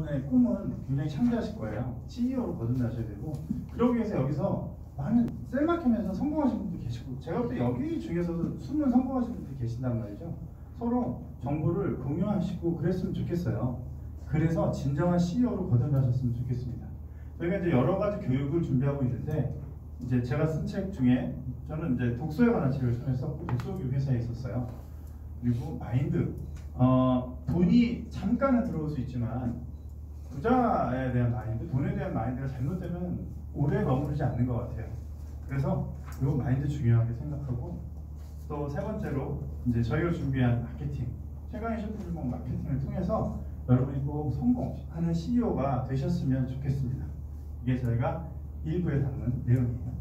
네, 꿈은 굉장히 창대하실 거예요. CEO로 거듭나셔야 되고, 그러기 위해서 여기서 많은 셀마켓에서 성공하신 분도 계시고, 제가 볼 때 여기 중에서도 숨은 성공하신 분들이 계신단 말이죠. 서로 정보를 공유하시고 그랬으면 좋겠어요. 그래서 진정한 CEO로 거듭나셨으면 좋겠습니다. 저희가 이제 여러 가지 교육을 준비하고 있는데, 이제 제가 쓴 책 중에 저는 이제 독서에 관한 책을 처음에 썼고, 독서교육 회사에 있었어요. 그리고 마인드, 돈이 잠깐은 들어올 수 있지만 부자에 대한 마인드, 돈에 대한 마인드가 잘못되면 오래 머무르지 않는 것 같아요. 그래서 이 마인드 중요하게 생각하고, 또 세 번째로 이제 저희가 준비한 마케팅, 최강의 셰프들목 마케팅을 통해서 여러분이 꼭 성공하는 CEO가 되셨으면 좋겠습니다. 이게 저희가 일부에 담은 내용이에요.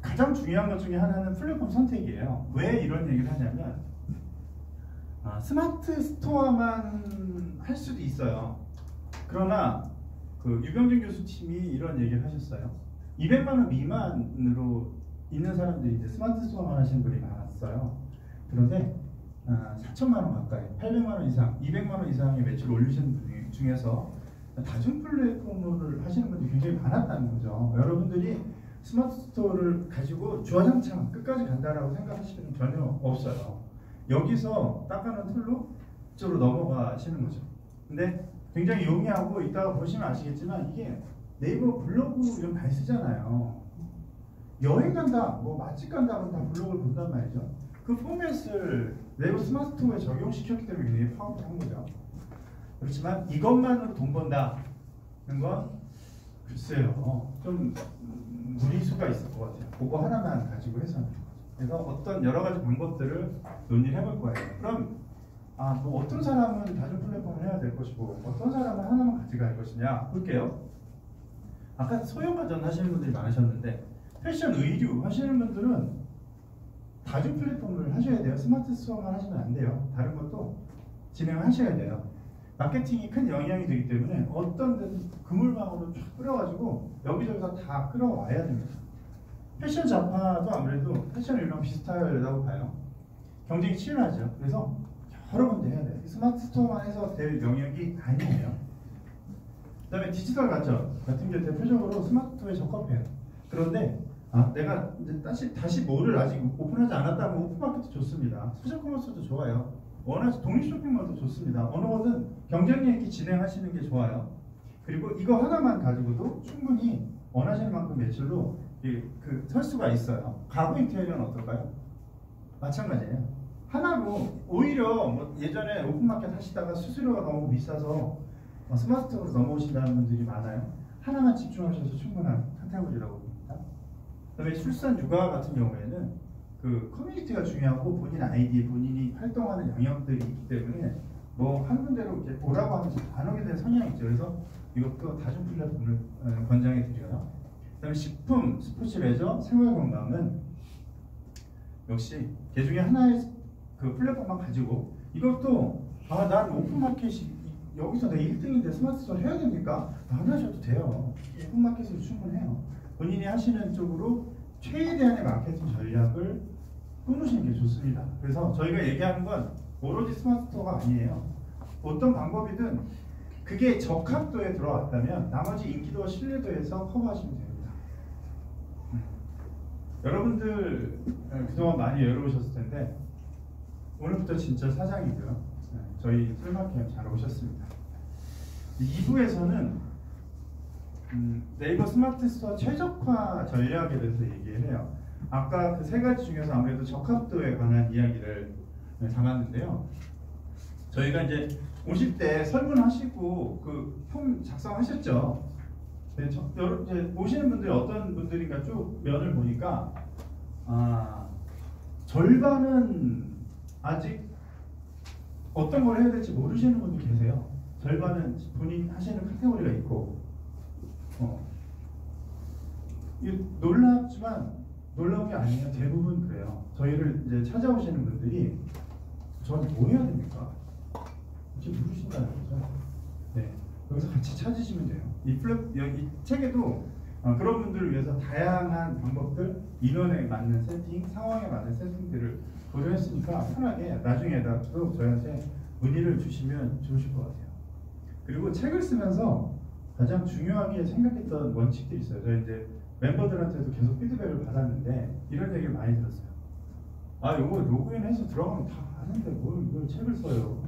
가장 중요한 것 중에 하나는 플랫폼 선택이에요. 왜 이런 얘기를 하냐면, 스마트 스토어만 할 수도 있어요. 그러나 유병준 교수 팀이 이런 얘기를 하셨어요. 200만 원 미만으로 있는 사람들이 이제 스마트 스토어만 하시는 분이 많았어요. 그런데 4천만 원 가까이, 800만 원 이상, 200만 원 이상의 매출을 올리시는 분 중에서 다중 플랫폼을 하시는 분들이 굉장히 많았다는 거죠. 여러분들이 스마트 스토어를 가지고 주화장창 끝까지 간다라고 생각하실 필요는 전혀 없어요. 여기서 닦아놓은 툴로 이쪽으로 넘어가시는 거죠. 근데 굉장히 용이하고, 이따가 보시면 아시겠지만 이게 네이버 블로그 이런 많이 쓰잖아요. 여행 간다, 뭐 맛집 간다 그러면 다 블로그를 본단 말이죠. 그 포맷을 네이버 스마트 스토어에 적용시켰기 때문에 굉장히 파워풀한 거죠. 그렇지만 이것만으로 돈 번다는 건 글쎄요, 좀 무리수가 있을 것 같아요. 그거 하나만 가지고 해서는. 그래서 어떤 여러 가지 방법들을 논의를 해볼 거예요. 그럼 뭐 어떤 사람은 다중 플랫폼을 해야 될 것이고, 어떤 사람은 하나만 가져갈 것이냐 볼게요. 아까 소형가전 하시는 분들이 많으셨는데, 패션, 의류 하시는 분들은 다중 플랫폼을 하셔야 돼요. 스마트 스토어만 하시면 안 돼요. 다른 것도 진행을 하셔야 돼요. 마케팅이 큰 영향이 되기 때문에 어떤 데든 그물망으로 쫙 끌어가지고 여기저기서 다 끌어와야 됩니다. 패션 잡화도 아무래도 패션 이랑 비슷하다고 봐요. 경쟁이 치열하죠. 그래서 여러 군데 해야 돼요. 스마트 스토어만 해서 될 영역이 아니에요. 그 다음에 디지털 가전 같은 게 대표적으로 스마트 스토어에 적합해요. 그런데 내가 이제 다시 뭐를 아직 오픈하지 않았다면 오픈마켓도 좋습니다. 소셜 커머스도 좋아요. 독립 쇼핑몰도 좋습니다. 어느 거든 경쟁력 있게 진행하시는 게 좋아요. 그리고 이거 하나만 가지고도 충분히 원하시는 만큼 매출로 설 수가 있어요. 가구 인테리어는 어떨까요? 마찬가지예요. 하나로 오히려 뭐 예전에 오픈마켓 하시다가 수수료가 너무 비싸서 스마트로 넘어오신다는 분들이 많아요. 하나만 집중하셔서 충분한 카테고리라고 봅니다. 그다음에 출산 육아 같은 경우에는 커뮤니티가 중요하고, 본인 아이디, 본인이 활동하는 영역들이 있기 때문에 뭐 한 군데로 이렇게 오라고 하면 안 오게 된 성향이 있죠. 그래서 이것도 다중 플랫폼을 권장해 드려요. 그다음에 식품, 스포츠, 레저, 생활 건강은 역시 개 중에 하나의 플랫폼만 가지고, 이것도 난 오픈마켓이 여기서 내 1등인데 스마트 스토어 해야 됩니까? 안 하셔도 돼요. 오픈마켓으로 충분해요. 본인이 하시는 쪽으로 최대한의 마케팅 전략을 꾸누시는 게 좋습니다. 그래서 저희가 얘기하는 건 오로지 스마트 스토어가 아니에요. 어떤 방법이든 그게 적합도에 들어왔다면 나머지 인기도와 신뢰도에서 커버하시면 됩니다. 여러분들 그동안 많이 열어오셨을 텐데, 오늘부터 진짜 사장이고요. 저희 풀마켓 잘 오셨습니다. 2부에서는 네이버 스마트 스토어 최적화 전략에 대해서 얘기를 해요. 아까 그 세 가지 중에서 아무래도 적합도에 관한 이야기를 담았는데요. 저희가 이제 오실 때 설문하시고 폼 작성하셨죠? 네, 이제 오시는 분들이 어떤 분들인가 쭉 면을 보니까 절반은 아직 어떤 걸 해야 될지 모르시는 분들 계세요. 절반은 본인 하시는 카테고리가 있고, 놀랍지만 놀라운 게 아니에요. 대부분 그래요. 저희를 이제 찾아오시는 분들이 저한테 뭐 해야 됩니까? 이렇게 물으신다는 거죠. 네, 여기서 같이 찾으시면 돼요. 이 책에도 그런 분들을 위해서 다양한 방법들, 인원에 맞는 세팅, 상황에 맞는 세팅들을 고려했으니까 편하게 나중에라도 저희한테 문의를 주시면 좋으실 것 같아요. 그리고 책을 쓰면서 가장 중요하게 생각했던 원칙들이 있어요. 저희 이제 멤버들한테도 계속 피드백을 받았는데 이런 얘기를 많이 들었어요. 아, 이거 로그인해서 들어가면 다 아는데 뭘 이걸 책을 써요.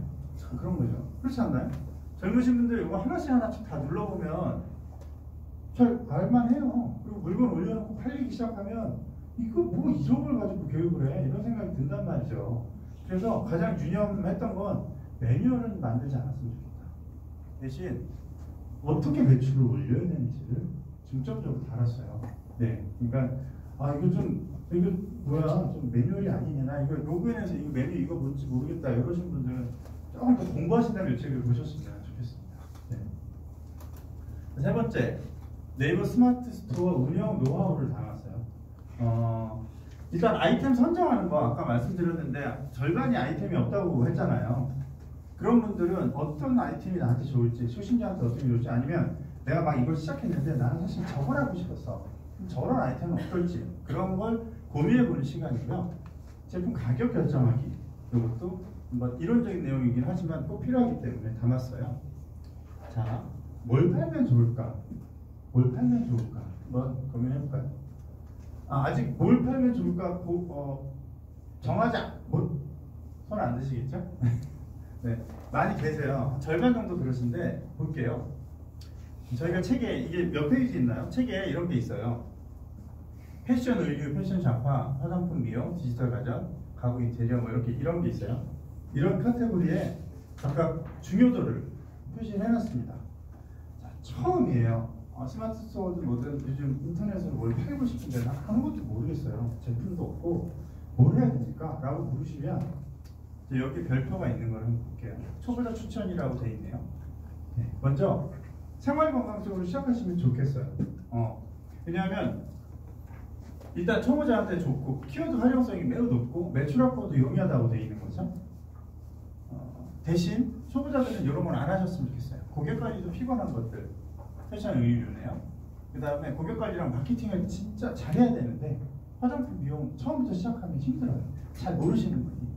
그런 거죠. 그렇지 않나요? 젊으신 분들 이거 하나씩 다 눌러보면 잘 알만해요. 그리고 물건 올려놓고 팔리기 시작하면 이거 뭐 이런 걸 가지고 교육을 해? 이런 생각이 든단 말이죠. 그래서 가장 유념했던 건 매뉴얼은 만들지 않았으면 좋겠다. 대신 어떻게 매출을 올려야 되는지를 중점적으로 달았어요. 네, 그러니까 이거 뭐야 좀 매뉴얼이 아니냐, 나 이거 로그인해서 이거 메뉴 이거 뭔지 모르겠다 이러신 분들은 조금 더 공부하신다는 이 책을 보셨으면 좋겠습니다. 네. 세 번째, 네이버 스마트 스토어 운영 노하우를 담았어요. 일단 아이템 선정하는 거 아까 말씀드렸는데 절반이 아이템이 없다고 했잖아요. 그런 분들은 어떤 아이템이 나한테 좋을지, 초심자한테 어떻게 좋을지, 아니면 내가 막 이걸 시작했는데 나는 사실 저걸 하고 싶었어. 저런 아이템은 어떨지, 그런 걸 고민해보는 시간이고요. 제품 가격 결정하기, 이것도 뭐 이론적인 내용이긴 하지만 꼭 필요하기 때문에 담았어요. 자, 뭘 팔면 좋을까? 뭘 팔면 좋을까? 한번 고민해볼까요? 아직 뭘 팔면 좋을까? 정하자! 손 안 드시겠죠? 네, 많이 계세요. 절반 정도 그러신데 볼게요. 저희가 책에 이게 몇 페이지 있나요? 책에 이런 게 있어요. 패션 의류, 패션 잡화, 화장품 미용, 디지털 가전, 가구 인테리어 뭐 이렇게 이런 게 있어요. 이런 카테고리에 각각 중요도를 표시를 해놨습니다. 자, 처음이에요. 스마트 스토어든 뭐든 요즘 인터넷으로 뭘 팔고 싶은데 난 아무것도 모르겠어요. 제품도 없고 뭘 해야 됩니까? 라고 물으시면 여기 별표가 있는 걸 한번 볼게요. 초보자 추천이라고 되어 있네요. 네, 먼저 생활건강 쪽으로 시작하시면 좋겠어요. 왜냐하면 일단 초보자한테 좋고 키워드 활용성이 매우 높고 매출 확보도 용이하다고 되어 있는 거죠. 대신 초보자들은 이런 건 안 하셨으면 좋겠어요. 고객 관리도 피곤한 것들, 패션 의류네요. 그 다음에 고객 관리랑 마케팅을 진짜 잘해야 되는데 화장품 미용 처음부터 시작하면 힘들어요. 잘 모르시는 분이.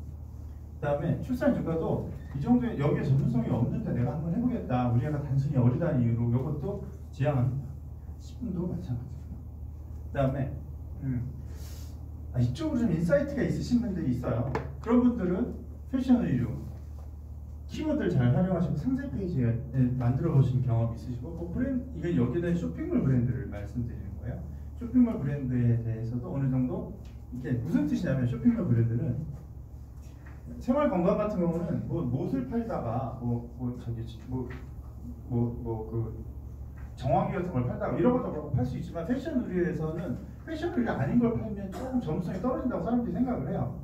그 다음에 출산 주가도 이 정도에 여기에 전문성이 없는데 내가 한번 해보겠다, 우리 애가 단순히 어리다는 이유로 이것도 지향합니다. 10분도 마찬가지고요. 그 다음에 이쪽으로 좀 인사이트가 있으신 분들이 있어요. 그런 분들은 패션 의류 키워드를 잘 활용하시고 상세 페이지에 만들어 보신 경험이 있으시고, 이건 여기다 쇼핑몰 브랜드를 말씀드리는 거예요. 쇼핑몰 브랜드에 대해서도 어느 정도 이게 무슨 뜻이냐면, 쇼핑몰 브랜드는 생활 건강 같은 경우는 뭐 못을 팔다가 정화기 같은 걸 팔다가 이런 것도 팔 수 있지만, 패션 의류에서는 패션 의류 아닌 걸 팔면 조금 점수성이 떨어진다고 사람들이 생각을 해요.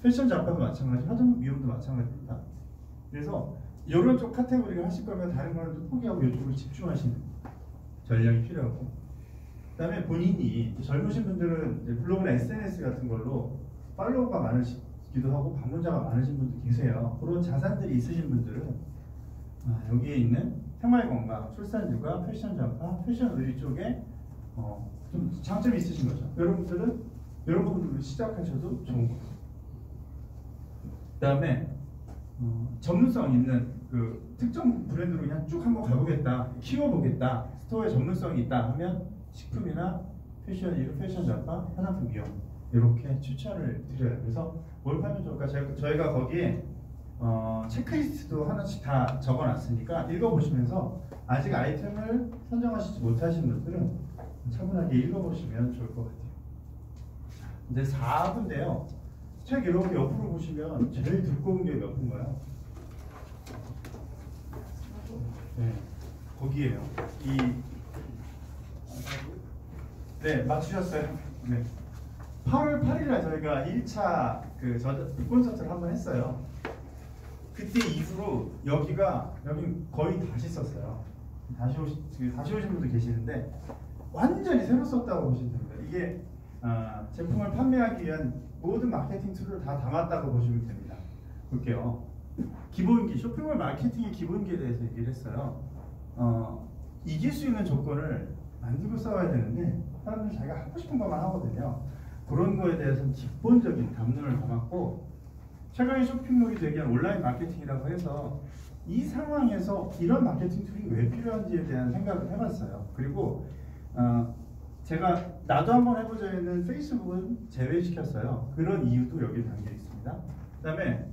패션 잡화도 마찬가지, 화장품 미용도 마찬가지입니다. 그래서 이런 쪽 카테고리를 하실 거면 다른 거는 좀 포기하고 이쪽으로 집중하시는 전략이 필요하고, 그 다음에 본인이 젊으신 분들은 블로그나 SNS 같은 걸로 팔로워가 많으시기도 하고 방문자가 많으신 분도 계세요. 그런 자산들이 있으신 분들은 여기에 있는 생활건강, 출산휴가, 패션 잡화, 패션 의류 쪽에 좀 장점이 있으신 거죠. 여러분들은 이런 부분으로 시작하셔도 좋은 거예요. 그 다음에 전문성 있는 그 특정 브랜드로 그냥 쭉 한번 가보겠다, 키워보겠다, 스토어에 전문성이 있다 하면 식품이나 패션 의류, 패션 잡화, 화장품 미용 이렇게 추천을 드려요. 그래서 뭘 팔면 좋을까? 저희가 거기에 체크리스트도 하나씩 다 적어놨으니까 읽어보시면서 아직 아이템을 선정하시지 못하신 분들은 차분하게 읽어보시면 좋을 것 같아요. 이제 4부인데요. 책 이렇게 옆으로 보시면 제일 두꺼운 게 몇 분가요? 네, 거기에요. 네, 맞추셨어요. 네. 8월 8일에 저희가 1차 콘서트를 한번 했어요. 그때 이후로 여긴 거의 다시 썼어요. 다시 오신 분도 계시는데 완전히 새로 썼다고 보시면 됩니다. 이게 제품을 판매하기 위한 모든 마케팅 툴을 다 담았다고 보시면 됩니다. 볼게요. 기본기, 쇼핑몰 마케팅의 기본기에 대해서 얘기를 했어요. 이길 수 있는 조건을 만들고 싸워야 되는데 사람들은 자기가 하고 싶은 것만 하거든요. 그런 거에 대해서는 기본적인 담론을 담았고, 최강의 쇼핑몰이 되게 온라인 마케팅이라고 해서 이 상황에서 이런 마케팅 툴이 왜 필요한지에 대한 생각을 해봤어요. 그리고 제가 나도 한번 해보자 했는 페이스북은 제외시켰어요. 그런 이유도 여기 담겨 있습니다. 그 다음에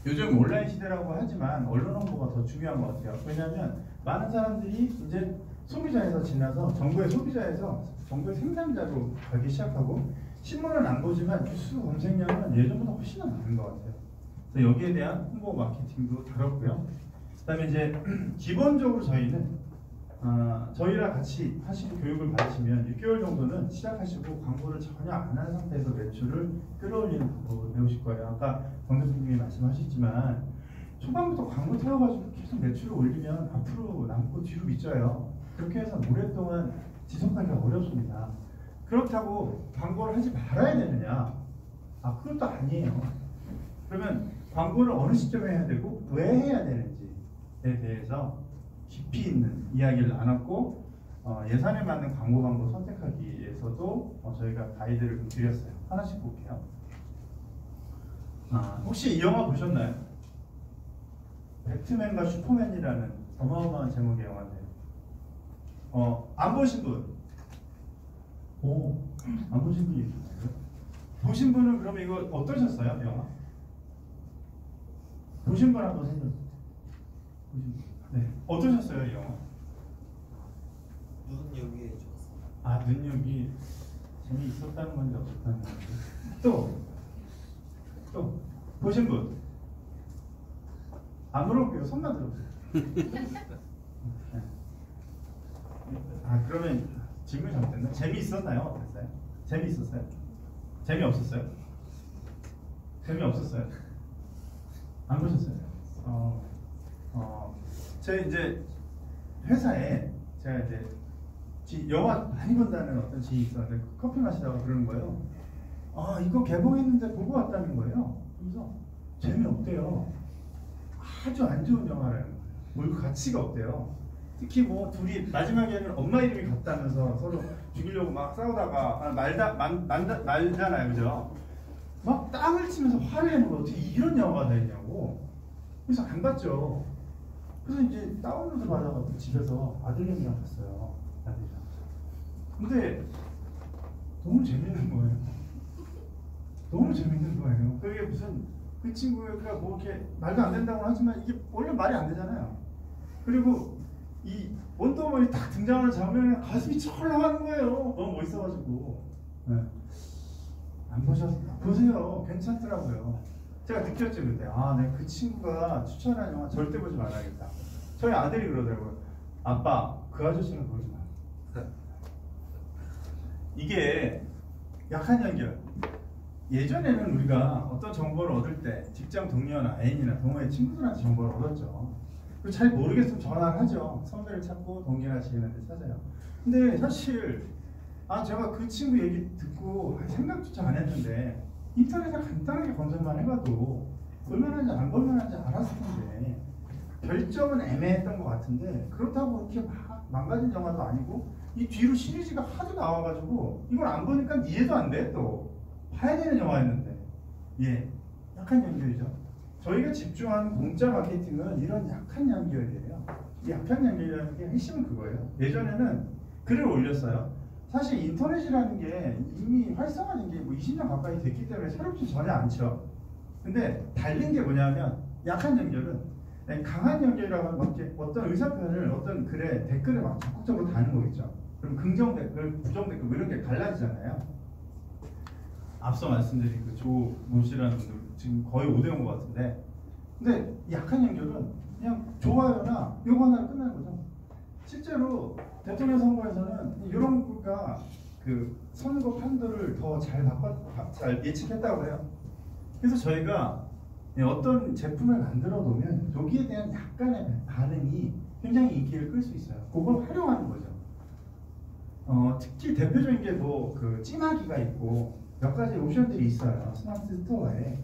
요즘 온라인 시대라고 하지만 언론 홍보가 더 중요한 것 같아요. 왜냐하면 많은 사람들이 이제 소비자에서 지나서 정부의 소비자에서 정부의 생산자로 가기 시작하고 신문은 안 보지만 뉴스 검색량은 예전보다 훨씬 더 많은 것 같아요. 그래서 여기에 대한 홍보 마케팅도 다뤘고요. 그 다음에 이제 기본적으로 저희는 저희랑 같이 하시고 교육을 받으시면 6개월 정도는 시작하시고 광고를 전혀 안 한 상태에서 매출을 끌어올리는 방법을 배우실 거예요. 아까 권 대표님이 말씀하셨지만 초반부터 광고 태워가지고 계속 매출을 올리면 앞으로 남고 뒤로 미쳐요. 그렇게 해서 오랫동안 지속하기가 어렵습니다. 그렇다고 광고를 하지 말아야 되느냐? 그것도 아니에요. 그러면 광고를 어느 시점에 해야 되고 왜 해야 되는지에 대해서 깊이 있는 이야기를 나눴고 예산에 맞는 광고 방법 선택하기 위해서도 저희가 가이드를 좀 드렸어요. 하나씩 볼게요. 혹시 이 영화 보셨나요? 배트맨과 슈퍼맨이라는 어마어마한 제목의 영화인데요. 안 보신 분? 안 보신 분이 있어요? 보신 분은 그러면 이거 어떠셨어요? 영화? 보신 분 한번 생각해 보신 분. 네. 어떠셨어요, 이 영화? 눈여기에 좋았어요. 눈여기 재미있었다는 건지 없었다는 건지. 또 보신 분? 안 물어볼게요. 손만 들어보세요. 네. 그러면 질문이 잘못됐나? 재미있었나요? 어땠어요? 재미있었어요? 재미없었어요? 재미없었어요? 안 보셨어요? 제 이제 회사에 제가 이제 영화 많이 본다는 어떤 지인이 있었는데 커피 마시다가 그러는 거예요. 이거 개봉했는데 보고 왔다는 거예요. 그래서 재미없대요. 아주 안 좋은 영화라는 거예요. 뭘 가치가 없대요. 특히 뭐 둘이 마지막에는 엄마 이름이 같다면서 서로 죽이려고 막 싸우다가 말잖아요, 그죠? 막 땀을 치면서 화를 내는 거 어떻게 이런 영화가 다 있냐고. 그래서 안 봤죠. 그래서 이제 다운로드 받아가지고 집에서 아들님이랑 봤어요. 아들이랑. 근데 너무 재밌는 거예요. 너무 재밌는 거예요. 그게 무슨 그 친구가 뭐 이렇게 말도 안 된다고 하지만 이게 원래 말이 안 되잖아요. 그리고 이 원더우먼이 딱 등장하는 장면에 가슴이 철렁하는 거예요. 너무 멋있어가지고. 네. 안 보세요. 괜찮더라고요. 제가 느꼈죠 그때. 내가 그 친구가 추천한 영화 절대 보지 말아야겠다. 저희 아들이 그러더라고요. 아빠, 그 아저씨는 보지 마. 이게 약한 연결. 예전에는 우리가 어떤 정보를 얻을 때 직장 동료나 애인이나 동호회 친구들한테 정보를 얻었죠. 그리고 잘 모르겠으면 전화를 하죠. 선배를 찾고 동기나 지인한테 찾아요. 근데 사실 제가 그 친구 얘기 듣고 생각조차 안 했는데 인터넷에 간단하게 검색만 해봐도 볼만한지 안 볼만한지 알았을 텐데 결정은 애매했던 것 같은데 그렇다고 그렇게 막 망가진 영화도 아니고 이 뒤로 시리즈가 하도 나와가지고 이걸 안 보니까 이해도 안 돼. 또 봐야 되는 영화였는데 약한 연결이죠. 저희가 집중하는 공짜 마케팅은 이런 약한 연결이에요. 이 약한 연결이라는 게 핵심은 그거예요. 예전에는 글을 올렸어요. 사실 인터넷이라는 게 이미 활성화된 게 뭐 20년 가까이 됐기 때문에 새롭지 전혀 않죠. 근데 다른 게 뭐냐면 약한 연결은 강한 연결이라고 하면 막 어떤 의사표현을 어떤 글에 댓글에 막 적극적으로 다는 거겠죠. 그럼 긍정 댓글, 부정 댓글 뭐 이런 게 갈라지잖아요. 앞서 말씀드린 그 조모 씨라는 분들 지금 거의 5대0 것 같은데, 근데 약한 연결은 그냥 좋아요나 요거 하나로 끝나는 거죠. 실제로 대통령 선거에서는 이런 거가 그 선거 판도를 더 잘 예측했다고 해요. 그래서 저희가 어떤 제품을 만들어 놓으면 여기에 대한 약간의 반응이 굉장히 인기를 끌 수 있어요. 그걸 활용하는 거죠. 특히 대표적인 게 뭐 그 찜하기가 있고 몇 가지 옵션들이 있어요. 스마트 스토어에.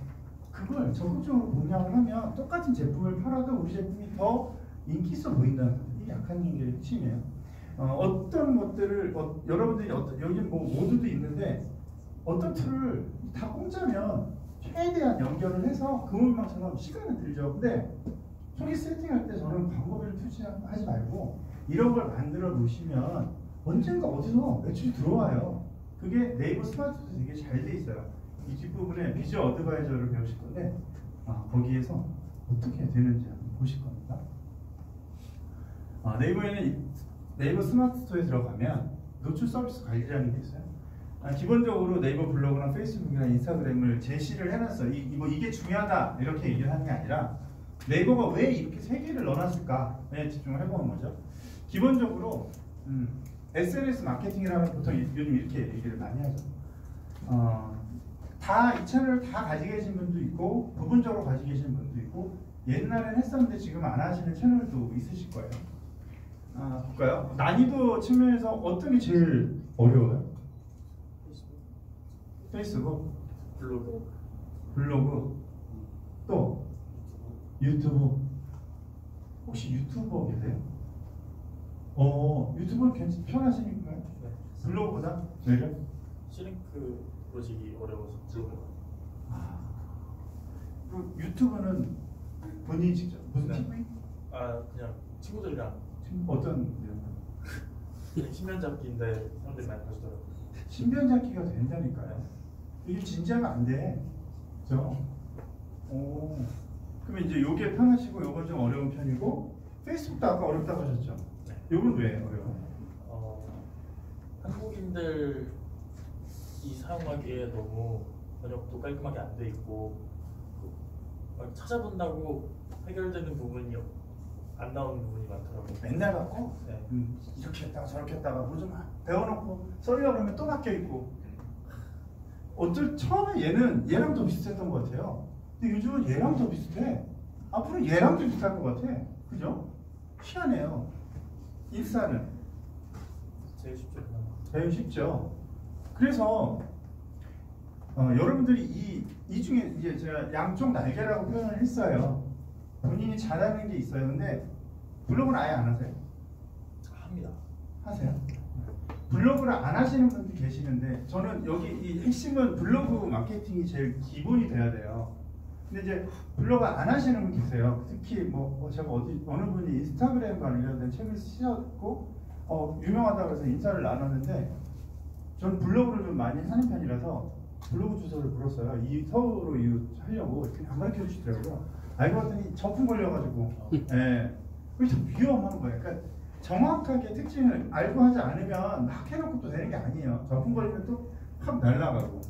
그걸 적극적으로 공략을 하면 똑같은 제품을 팔아도 우리 제품이 더 인기 있어 보인다는 거예요. 이게 약한 연결의 핵심이에요. 어떤 것들을 여러분들이 여기 뭐 모드도 있는데 어떤 툴을 다 공짜면 최대한 연결을 해서 그물망처럼 시간은 들죠. 근데 초기 세팅할 때 저는 광고비를 투자하지 말고 이런 걸 만들어 놓으시면 언젠가 어디서 매출이 들어와요. 그게 네이버 스마트도 되게 잘 돼 있어요. 이 뒷부분에 비주얼 어드바이저를 배우실 건데 거기에서 어떻게 되는지 한번 보실 겁니다. 네이버에는 네이버 스마트 스토어에 들어가면 노출 서비스 관리라는 게 있어요. 기본적으로 네이버 블로그나 페이스북이나 인스타그램을 제시를 해놨어요. 이게 중요하다 이렇게 얘기를 하는 게 아니라 네이버가 왜 이렇게 세 개를 넣어놨을까에 집중을 해보는 거죠. 기본적으로 SNS 마케팅이라면 보통 요즘 이렇게 얘기를 많이 하죠. 다 이 채널을 다 가지고 계신 분도 있고 부분적으로 가지고 계신 분도 있고 옛날엔 했었는데 지금 안 하시는 채널도 있으실 거예요. 볼까요? 난이도 측면에서 어떤 게 제일 어려워요? 페이스북? 블로그? 또? 유튜브? 혹시 유튜버 계세요? 유튜브 편하시니까요? 네. 블로그보다? 왜요? 시링크 로직이 어려워서 블로그. 그리고 유튜브는 본인이 직접 무슨 네. TV? 그냥 친구들이랑 어떤 신변잡기인데 사람들이 많이 보시더라고요. 신변잡기가 된다니까요. 이게 진짜가 안 돼. 그죠? 그러면 이제 요게 편하시고 요건 좀 어려운 편이고 페이스북도 아까 어렵다고 하셨죠? 네. 요건 왜 어려워요? 한국인들이 사용하기에 너무 번역도 깔끔하게 안 돼 있고 막 찾아본다고 해결되는 부분이 안 나오는 부분이 많더라고요. 맨날 갖고 네. 이렇게 했다가 저렇게 했다가 뭐 좀 배워놓고 써려고 그러면 또 바뀌어 있고 처음에 얘랑 더 비슷했던 것 같아요. 근데 요즘은 얘랑 더 비슷해. 앞으로 얘랑 더 비슷할 것 같아. 그죠? 희한해요. 인스타는 제일 쉽죠. 제일 쉽죠. 그래서 여러분들이 이 중에 이제 제가 양쪽 날개라고 표현을 했어요. 본인이 잘하는 게 있어요. 근데 블로그는 아예 안 하세요? 합니다. 하세요. 블로그를 안 하시는 분들 계시는데 저는 여기 이 핵심은 블로그 마케팅이 제일 기본이 돼야 돼요. 근데 이제 블로그 안 하시는 분 계세요. 특히 제가 어느 분이 인스타그램 관련된 책을 쓰셨고 유명하다고 해서 인사를 나눴는데 저는 블로그를 좀 많이 하는 편이라서 블로그 주소를 물었어요. 서로 하려고 안 가르쳐 주시더라고요. 알고 봤더니 저품 걸려가지고 그게 좀 위험한 거예요. 그러니까 정확하게 특징을 알고 하지 않으면 막 해놓고 또 되는 게 아니에요. 저품 걸리면 또 확 날아가고.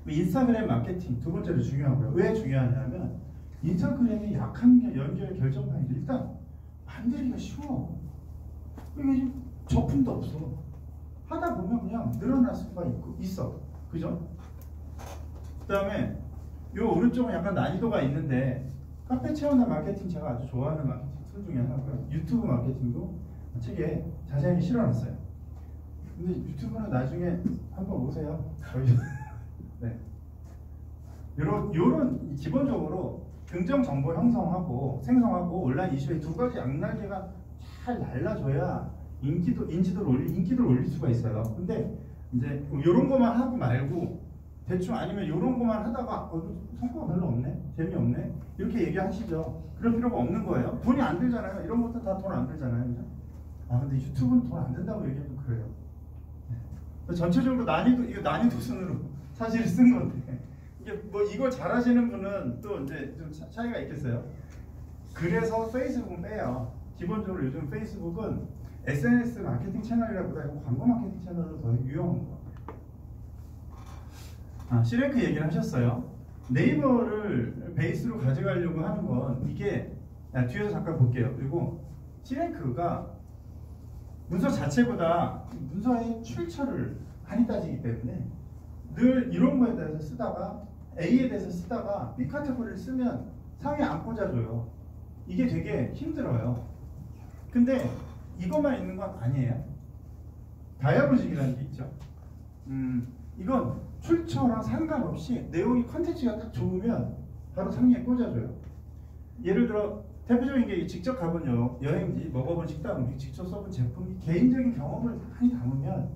인스타그램 마케팅 두 번째로 중요하고요. 왜 중요하냐면 인스타그램이 약한 게 연결 결정판이 일단 만들기가 쉬워. 이게 지금 저품도 없어. 하다 보면 그냥 늘어날 수가 있어. 그죠? 그 다음에 요 오른쪽은 약간 난이도가 있는데 카페 체험단 마케팅 제가 아주 좋아하는 마케팅 툴 중에 하나고요. 유튜브 마케팅도 책에 자세히 실어놨어요. 근데 유튜브는 나중에 한번 오세요. 네. 요런 기본적으로 긍정 정보 형성하고 생성하고 온라인 이슈의 두 가지 양날개가 잘 날라줘야 인지도를 올릴 수가 있어요. 근데 이제 요런 것만 하고 말고 대충 아니면 요런 것만 하다가 성과가 별로 없네, 재미없네 이렇게 얘기하시죠. 그럴 필요가 없는 거예요. 돈이 안 들잖아요. 이런 것도 다 돈 안 들잖아요. 그죠? 근데 유튜브는 돈 안 든다고 얘기하면 그래요. 네. 전체적으로 난이도 순으로 사실 쓴 건데 이게 이걸 잘하시는 분은 또 이제 좀 차이가 있겠어요. 그래서 페이스북은 빼요. 기본적으로 요즘 페이스북은 SNS 마케팅 채널이라보다 광고 마케팅 채널로 더 유용한 것 같아요. 시랭크 얘기를 하셨어요. 네이버를 베이스로 가져가려고 하는 건 이게 뒤에서 잠깐 볼게요. 그리고 시랭크가 문서 자체보다 문서의 출처를 많이 따지기 때문에 늘 이런 거에 대해서 쓰다가 A에 대해서 쓰다가 B 카테고리를 쓰면 상에 안 꽂아줘요. 이게 되게 힘들어요. 근데 이것만 있는 건 아니에요. 다이아로직이라는 게 있죠. 이건 출처랑 상관없이 내용이 컨텐츠가 딱 좋으면 바로 상에 꽂아줘요. 예를 들어 대표적인 게 직접 가본 여행지, 먹어본 식당 음식, 직접 써본 제품, 개인적인 경험을 많이 담으면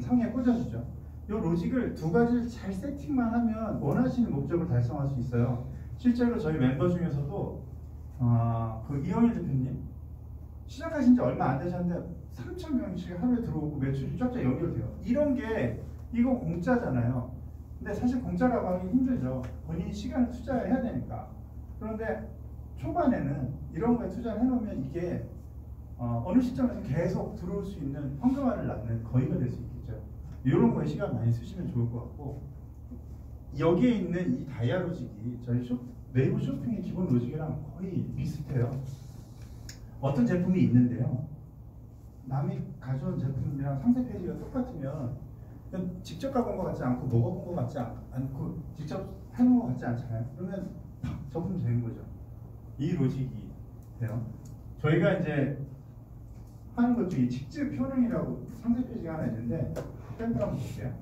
상에 꽂아주죠. 이 로직을 두 가지를 잘 세팅만 하면 원하시는 목적을 달성할 수 있어요. 실제로 저희 멤버 중에서도 그 이영일 대표님 시작하신 지 얼마 안 되셨는데 3,000명씩 하루에 들어오고 매출이 쫙쫙 연결돼요. 이런 게 이거 공짜잖아요. 근데 사실 공짜라고 하기 힘들죠. 본인이 시간을 투자해야 되니까. 그런데 초반에는 이런 거에 투자를 해놓으면 이게 어느 시점에서 계속 들어올 수 있는 현금화를 낳는 거의가 될 수 있겠죠. 이런 거에 시간 많이 쓰시면 좋을 것 같고, 여기에 있는 이 다이아로직이 저희 네이버 쇼핑의 기본 로직이랑 거의 비슷해요. 어떤 제품이 있는데요, 남이 가져온 제품이랑 상세 페이지가 똑같으면 그냥 직접 가본 것 같지 않고 먹어본 것 같지 않고 직접 해놓은 것 같지 않잖아요. 그러면 적으면 되는 거죠. 이 로직이 돼요. 저희가 이제 하는 것 중에 직접 효능이라고 상세 페이지가 하나 있는데 밴드 한번 볼게요.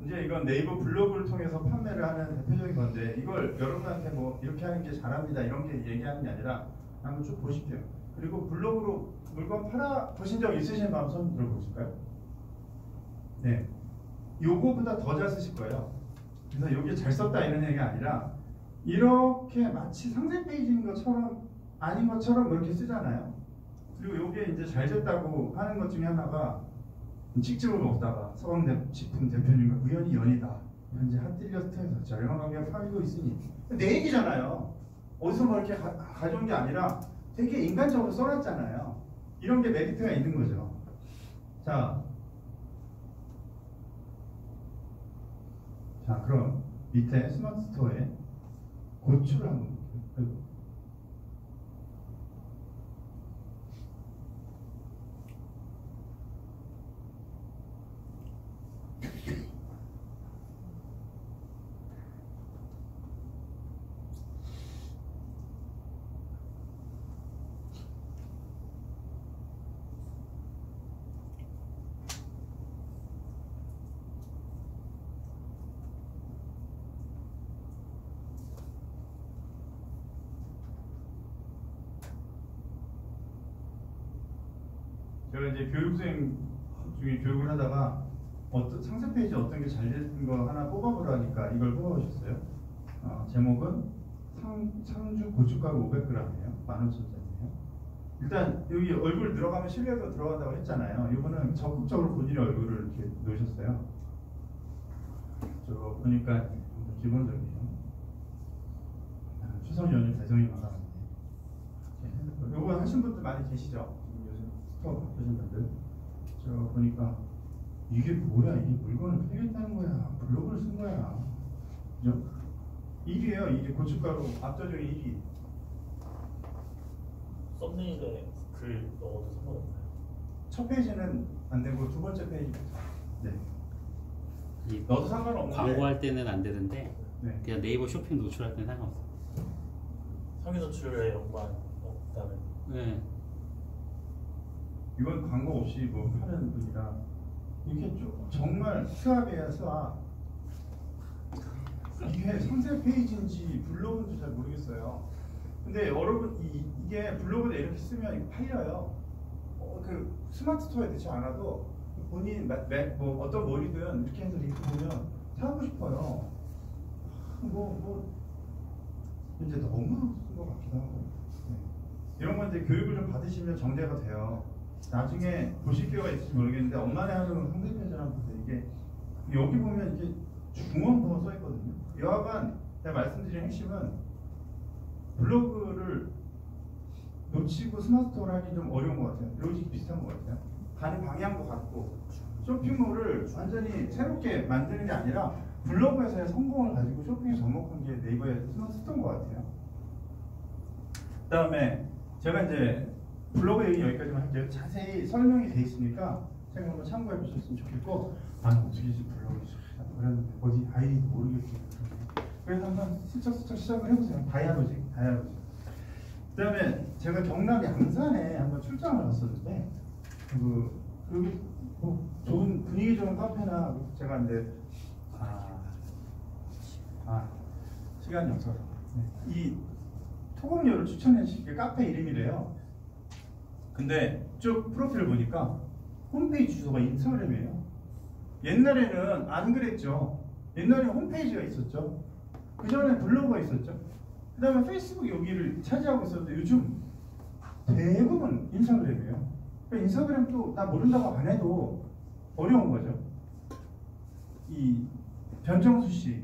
이제 이건 네이버 블로그를 통해서 판매를 하는 대표적인 건데, 이걸 여러분한테 뭐 이렇게 하는 게 잘합니다 이런 게 얘기하는 게 아니라 한번 쭉 보십시오. 그리고 블로그로 물건 팔아 보신 적 있으신 분 손 들어보실까요? 네, 요거보다 더 잘 쓰실 거예요. 그래서 요게 잘 썼다 이런 얘기가 아니라 이렇게 마치 상세 페이지인 것처럼 아닌 것처럼 이렇게 쓰잖아요. 그리고 요게 이제 잘 됐다고 하는 것 중에 하나가, 치킨을 먹다가 서강식품 대표님과 우연히 연이다. 현재 핫딜리어스트에서 저렴하게 팔고 있으니, 내 얘기잖아요. 어디서 뭐 이렇게 가져온 게 아니라 되게 인간적으로 써놨잖아요. 이런 게 메리트가 있는 거죠. 자, 그럼 밑에 스마트 스토어에 고추를 한번 볼게요. 제가 이제 교육생 중에 교육을 하다가 어떤 상세 페이지 어떤 게 잘 된 거 하나 뽑아보라니까 이걸 뽑아보셨어요. 제목은 상주 고춧가루 500g이에요. 15,000원짜리예요. 일단 여기 얼굴 들어가면 신뢰도 들어간다고 했잖아요. 이거는 적극적으로 본인의 얼굴을 이렇게 놓으셨어요. 저 보니까 기본적이에요. 추석 연휴 대성이 많았는데 이거 하신 분들 많이 계시죠? 스토어 바꾸신 분들. 저 보니까 이게 뭐야, 이게 물건을 팔겠다는 거야, 블로그를 쓴 거야, 그죠? 1위에요. 이게 고춧가루 압도적인 1위. 썸네일에 글 넣어도 상관없나요? 첫 페이지는 안 되고 두 번째 페이지부터. 네. 넣어도 상관없는데 광고할 때는 안 되는데 네. 그냥 네이버 쇼핑 노출할 때는 상관없어. 상위 노출에 연관 없다는. 네. 이건 광고 없이 뭐 하는 분이라 이게 정말 스왑이에요, 스왑. 이게 상세 페이지인지 블로그인지 잘 모르겠어요. 근데 여러분 이게 블로그에 이렇게 쓰면 이거 팔려요. 그 스마트 스토어에 넣지 않아도 본인 뭐 어떤 머리든 이렇게 해서 링크 보면 사고 싶어요. 뭐 이제 너무 쓴 것 같기도 하고. 네. 이런 건 이제 교육을 좀 받으시면 정제가 돼요. 나중에 보실 기회가 있을지 모르겠는데 엄마네 하는 상세 페이지랑 보세요. 이게 여기 보면 이게 중원부가 써 있거든요. 여하간 제가 말씀드린 핵심은 블로그를 놓치고 스마트스토어를 하기 좀 어려운 것 같아요. 로직이 비슷한 것 같아요. 가는 방향도 같고, 쇼핑몰을 완전히 새롭게 만드는 게 아니라 블로그에서의 성공을 가지고 쇼핑에 접목한 게 네이버의 스마트스토어인 것 같아요. 그 다음에 제가 이제 블로그 얘기 여기까지만 할게요. 자세히 설명이 돼 있으니까 제가 한번 참고해 보셨으면 좋겠고, 어떻게 블로그 그랬는데 어디 아이디도 모르겠고, 그래서 한번 슬쩍 시작을 해보세요. 다이아로직. 그 다음에 제가 경남 양산에 한번 출장을 갔었는데, 여기 좋은 분위기 좋은 카페나 제가 이제 시간이 없어서. 이 토금요를 추천해 주신 게 카페 이름이래요. 근데 쭉 프로필을 보니까 홈페이지 주소가 인스타그램이에요. 옛날에는 안 그랬죠. 옛날에는 홈페이지가 있었죠. 그 전에 블로그가 있었죠. 그 다음에 페이스북 여기를 차지하고 있었는데 요즘 대부분 인스타그램이에요. 그러니까 인스타그램도 나 모른다고 안 해도 어려운 거죠. 이 변정수 씨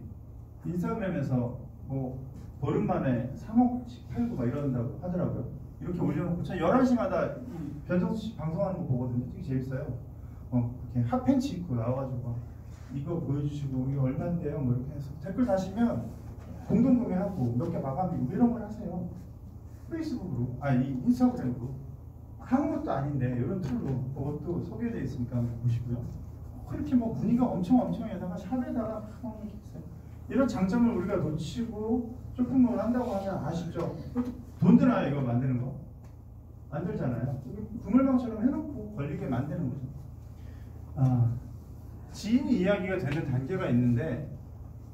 인스타그램에서 뭐 보름 만에 3억씩 팔고 막 이런다고 하더라고요. 이렇게 올려놓고 저 11시마다 이 변정수 씨 방송하는 거 보거든요. 되게 재밌어요. 이렇게 핫팬츠 입고 나와가지고 이거 보여주시고 이게 얼마인데요? 뭐 이렇게 해서 댓글 다시면 공동 구매하고 몇 개 마감이고 이런 걸 하세요. 페이스북으로, 이 인스타그램으로 아무것도 아닌데 이런 툴로 그것도 소개되어 있으니까 한번 보시고요. 그렇게 뭐 문의가 엄청에다가 샵에다가 하는 게 있어요. 이런 장점을 우리가 놓치고 쇼핑몰을 한다고 하면 아쉽죠. 돈 드나요 이거 만드는 거? 안 들잖아요. 구물방처럼 해놓고 걸리게 만드는 거죠. 지인이 이야기가 되는 단계가 있는데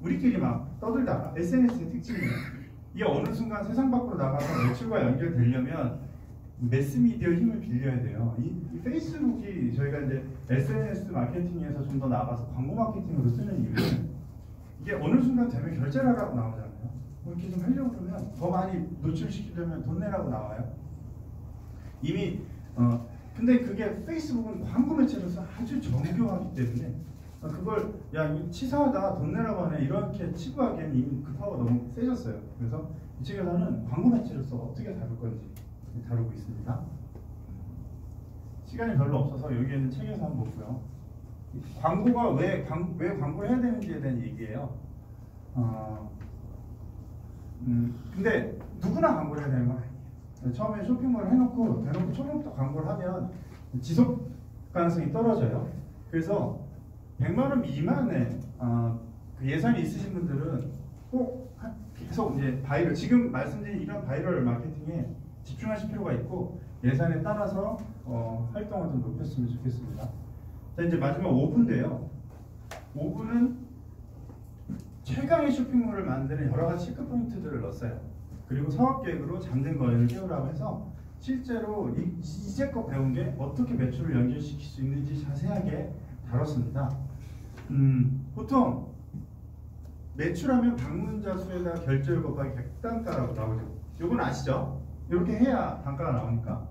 우리끼리 막 떠들다가 SNS의 특징이에요. 이게 어느 순간 세상 밖으로 나가서 매출과 연결되려면 매스미디어 힘을 빌려야 돼요. 이 페이스북이 저희가 이제 SNS 마케팅에서 좀 더 나가서 광고 마케팅으로 쓰는 이유는 이게 어느 순간 되면 결제를 하라고 나오잖아요. 이렇게 좀 하려고 그러면 더 많이 노출시키려면 돈 내라고 나와요. 이미 근데 그게 페이스북은 광고 매체로서 아주 정교하기 때문에 그걸 야 이거 치사하다 돈 내라고 하네 이렇게 치부하기에는 이미 그 파워가 너무 세졌어요. 그래서 이 책에서는 광고 매체로서 어떻게 다룰 건지 다루고 있습니다. 시간이 별로 없어서 여기에는 책에서 한번 보고요. 광고가 왜 광고를 해야 되는지에 대한 얘기예요. 근데 누구나 광고를 해야 되는 건 아니에요. 처음에 쇼핑몰을 대놓고 처음부터 광고를 하면 지속 가능성이 떨어져요. 그래서 100만 원 미만의 그 예산이 있으신 분들은 꼭 계속 이제 지금 말씀드린 이런 바이럴 마케팅에 집중하실 필요가 있고 예산에 따라서 활동을 좀 높였으면 좋겠습니다. 자, 이제 마지막 5분인데요. 5분은 최강의 쇼핑몰을 만드는 여러 가지 체크 포인트들을 넣었어요. 그리고 사업계획으로 잠든 거리를 깨우라고 해서 실제로 이제껏 배운 게 어떻게 매출을 연결시킬 수 있는지 자세하게 다뤘습니다. 보통 매출하면 방문자 수에다 결제율 곱하기 객단가라고 나오죠. 요건 아시죠? 이렇게 해야 단가가 나오니까.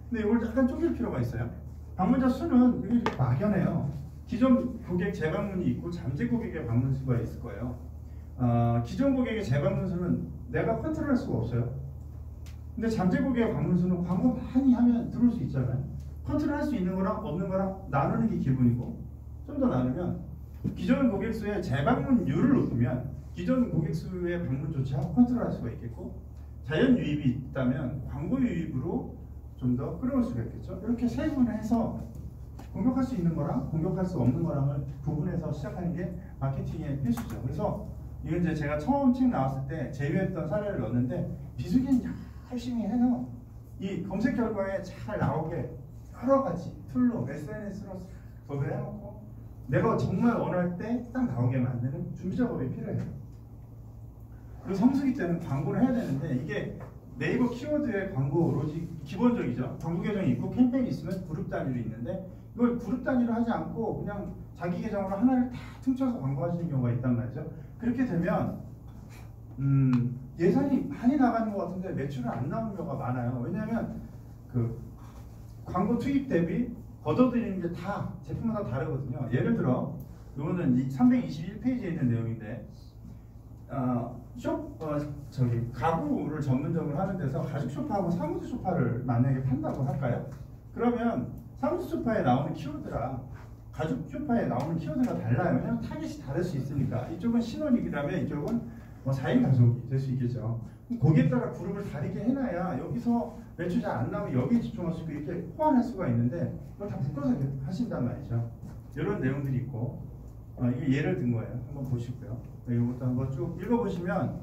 근데 이걸 약간 쪼갤 필요가 있어요. 방문자 수는 이게 막연해요. 기존 고객 재방문이 있고 잠재 고객의 방문 수가 있을 거예요. 기존 고객의 재방문 수는 내가 컨트롤할 수가 없어요. 근데 잠재 고객의 방문 수는 광고 많이 하면 들어올 수 있잖아요. 컨트롤할 수 있는 거랑 없는 거랑 나누는 게 기본이고 좀 더 나누면 기존 고객 수의 재방문율을 높이면 기존 고객 수의 방문조차 컨트롤할 수가 있겠고 자연 유입이 있다면 광고 유입으로 좀 더 끌어올 수가 있겠죠. 이렇게 세분해서 공격할 수 있는 거랑 공격할 수 없는 거랑을 구분해서 시작하는 게 마케팅의 필수죠. 그래서 이건 이제 제가 처음 책 나왔을 때 제휴했던 사례를 넣었는데 비수기는 열심히 해서 이 검색 결과에 잘 나오게 여러 가지 툴로 SNS로 도배를 해놓고 내가 정말 원할 때 딱 나오게 만드는 준비 작업이 필요해요. 그리고 성수기 때는 광고를 해야 되는데 이게 네이버 키워드의 광고 로직 기본적이죠. 광고 계정이 있고 캠페인이 있으면 그룹 단위로 있는데 이걸 그룹 단위로 하지 않고 그냥 자기 계정으로 하나를 다 퉁쳐서 광고하시는 경우가 있단 말이죠. 그렇게 되면 예산이 많이 나가는 것 같은데 매출은 안 나오는 경우가 많아요. 왜냐하면 그 광고 투입 대비 걷어들이는 게 다 제품마다 다르거든요. 예를 들어 이거는 321페이지에 있는 내용인데 가구를 전문적으로 하는 데서 가죽 소파하고 사무실 소파를 만약에 판다고 할까요? 그러면 사무실 소파에 나오는 키워드랑 가죽 소파에 나오는 키워드가 달라요. 왜냐하면 타깃이 다를 수 있으니까. 이쪽은 신혼이라면 이쪽은 뭐 4인 가족이 될 수 있겠죠. 거기에 따라 그룹을 다르게 해놔야 여기서 매출 잘 안 나오면 여기에 집중할 수 있고 이렇게 호환할 수가 있는데 이걸 다 묶어서 하신단 말이죠. 이런 내용들이 있고 이게 예를 든 거예요. 한번 보시고요. 이것도 한번 쭉 읽어보시면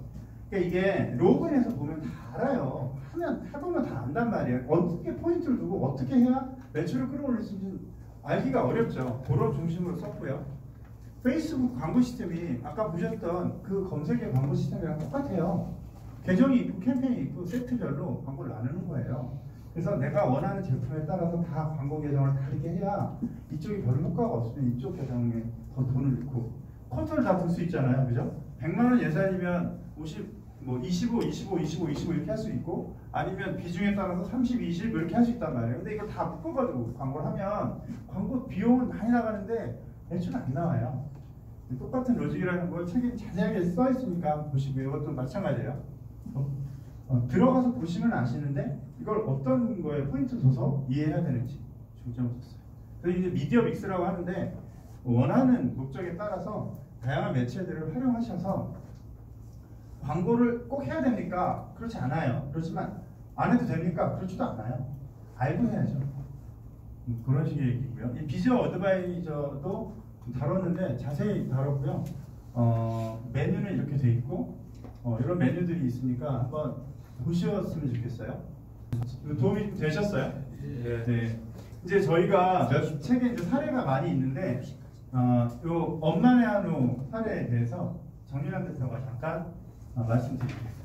그러니까 이게 로그인해서 보면 다 알아요. 하보면 다 안단 말이에요. 어떻게 포인트를 두고 어떻게 해야 매출을 끌어올릴 수 있는지 알기가 어렵죠. 그런 중심으로 썼고요. 페이스북 광고 시스템이 아까 보셨던 그 검색의 광고 시스템이랑 똑같아요. 계정이 있고 캠페인이 있고 세트별로 광고를 나누는 거예요. 그래서 내가 원하는 제품에 따라서 다 광고 계정을 다르게 해야 이쪽이 별로 효과가 없으면 이쪽 계정에 더 돈을 넣고 쿼터를 다 볼 수 있잖아요. 그죠? 100만 원 예산이면 25 이렇게 할 수 있고 아니면 비중에 따라서 30, 20 이렇게 할 수 있단 말이에요. 근데 이거 다 묶어가지고 광고를 하면 광고 비용은 많이 나가는데 매출은 안 나와요. 똑같은 로직이라는 걸 책에 자세하게 써 있으니까 보시고요. 이것도 마찬가지예요. 들어가서 보시면 아시는데 이걸 어떤 거에 포인트 줘서 이해해야 되는지 중점을 줬어요. 그래서 이제 미디어 믹스라고 하는데 원하는 목적에 따라서 다양한 매체들을 활용하셔서 광고를 꼭 해야 됩니까? 그렇지 않아요. 그렇지만 안 해도 됩니까? 그렇지도 않아요. 알고 해야죠. 그런 식의 얘기고요. 이 비주얼 어드바이저도 다뤘는데 자세히 다뤘고요. 메뉴는 이렇게 돼 있고 이런 메뉴들이 있으니까 한번 보셨으면 좋겠어요. 도움이 좀 되셨어요? 예. 네. 이제 저희가 책에 이제 사례가 많이 있는데 요 엄마네 한우 사례에 대해서 정리한 대표가 잠깐 말씀드릴게요.